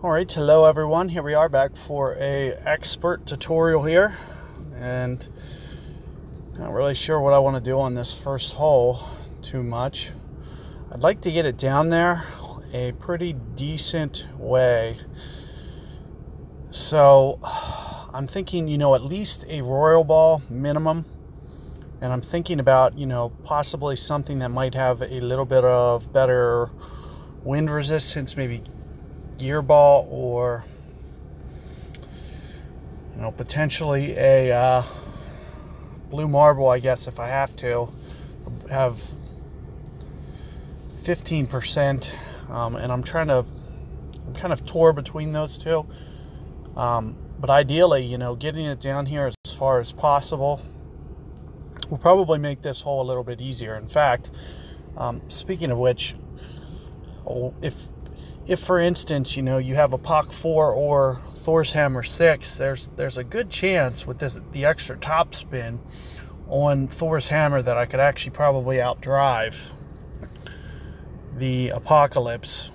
Alright, hello everyone. Here we are back for a expert tutorial here, and not really sure what I want to do on this first hole too much. I'd like to get it down there a pretty decent way. So I'm thinking, at least a royal ball minimum, and I'm thinking about, possibly something that might have a little bit of better wind resistance, maybe gear ball, or potentially a blue marble, I guess, if I have to have 15%, and I'm kind of torn between those two, but ideally, getting it down here as far as possible will probably make this hole a little bit easier. In fact, speaking of which, if for instance, you have a POC 4 or Thor's Hammer 6, there's a good chance with the extra top spin on Thor's Hammer that I could actually probably outdrive the Apocalypse,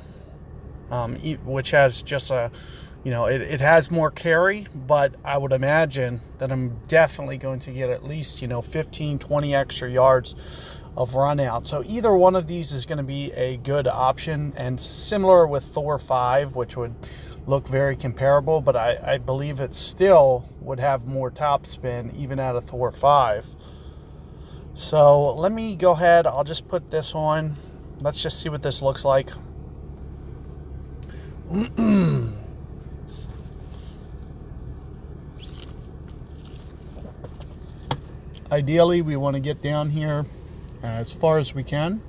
which has just it has more carry, but I would imagine that I'm definitely going to get at least 15, 20 extra yards of run out. So either one of these is going to be a good option, and similar with Thor 5, which would look very comparable, but I believe it still would have more top spin even out of Thor 5. So let me go ahead, I'll just put this on. Let's just see what this looks like. Ideally, we want to get down here as far as we can.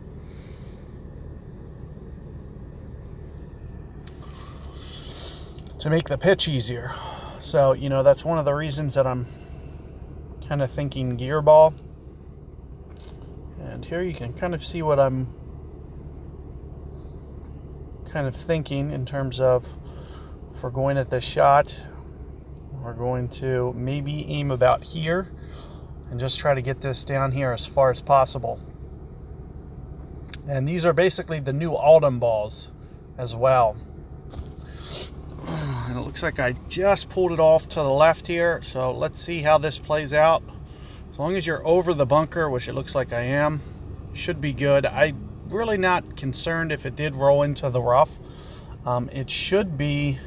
To make the pitch easier. So, that's one of the reasons that I'm kind of thinking gear ball. And here you can kind of see what I'm kind of thinking in terms of, if we're going at this shot, we're going to maybe aim about here and just try to get this down here as far as possible. And these are basically the new Autumn balls as well. And it looks like I just pulled it off to the left here, so let's see how this plays out. As long as you're over the bunker, which it looks like I am, should be good. I'm really not concerned if it did roll into the rough. It should be.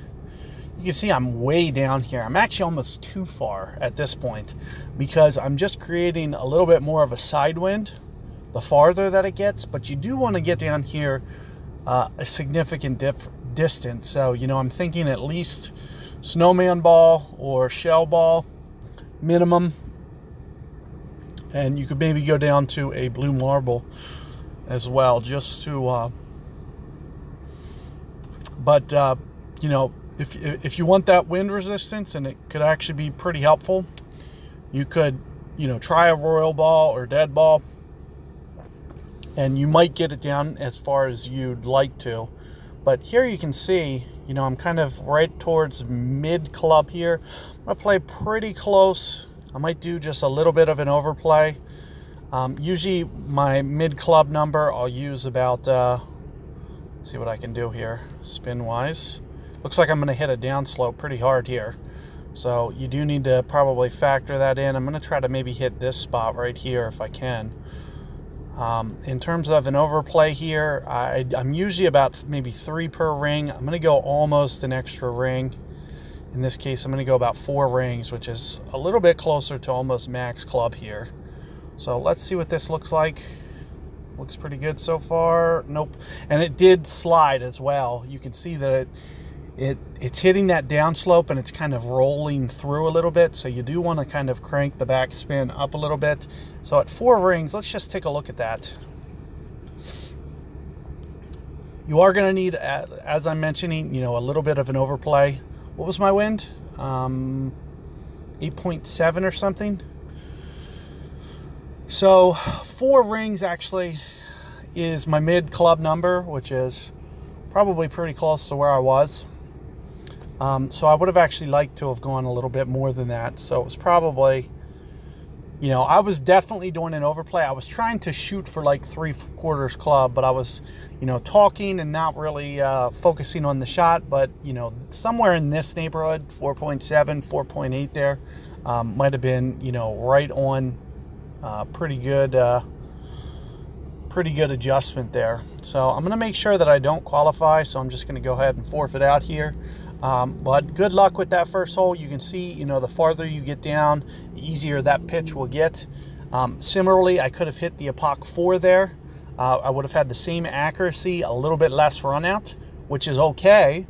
You can see I'm way down here. I'm actually almost too far at this point, because I'm just creating a little bit more of a side wind the farther that it gets, but you do want to get down here a significant distance. So, I'm thinking at least snowman ball or shell ball minimum, and you could maybe go down to a blue marble as well, just to if you want that wind resistance, and it could actually be pretty helpful, you could try a royal ball or dead ball, and you might get it down as far as you'd like to. But here you can see, I'm kind of right towards mid club here. I'm gonna play pretty close. I might do just a little bit of an overplay. Usually my mid club number, I'll use about let's see what I can do here spin wise. Looks like I'm going to hit a downslope pretty hard here, so you do need to probably factor that in. I'm going to try to maybe hit this spot right here if I can. In terms of an overplay here, I'm usually about maybe 3 per ring. I'm going to go almost an extra ring. In this case, I'm going to go about 4 rings, which is a little bit closer to almost max club here. So let's see what this looks like. Looks pretty good so far. Nope. And it did slide as well. You can see that it's hitting that downslope, and it's kind of rolling through a little bit, so you do want to kind of crank the backspin up a little bit. So at 4 rings, let's just take a look at that. You are going to need, as I'm mentioning, a little bit of an overplay. What was my wind? 8.7 or something. So 4 rings actually is my mid club number, which is probably pretty close to where I was. So I would have actually liked to have gone a little bit more than that. So it was probably you know, I was definitely doing an overplay. I was trying to shoot for like 3/4 club, but I was, you know, talking and not really focusing on the shot. But, you know, somewhere in this neighborhood, 4.7, 4.8 there, might have been, you know, right on. Pretty good adjustment there. So I'm going to make sure that I don't qualify. So I'm just going to go ahead and forfeit out here. But good luck with that first hole. You can see, you know, the farther you get down, the easier that pitch will get. Similarly, I could have hit the Epoch 4 there. I would have had the same accuracy, a little bit less run out, which is okay.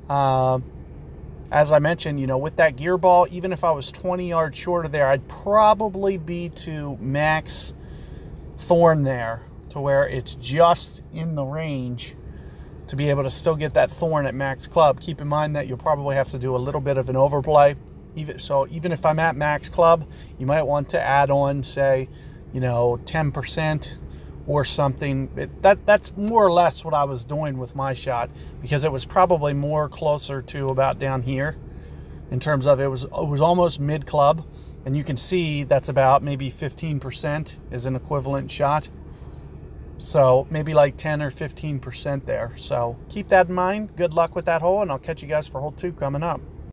As I mentioned, you know, with that gear ball, even if I was 20 yards shorter there, I'd probably be to max thorn there, to where it's just in the range to be able to still get that thorn at max club. Keep in mind that you'll probably have to do a little bit of an overplay. Even if I'm at max club, you might want to add on, say, you know, 10% or something. That's more or less what I was doing with my shot, because it was probably more closer to about down here in terms of it was almost mid club, and you can see that's about maybe 15% is an equivalent shot. So maybe like 10 or 15% there. So keep that in mind. Good luck with that hole, and I'll catch you guys for hole 2 coming up.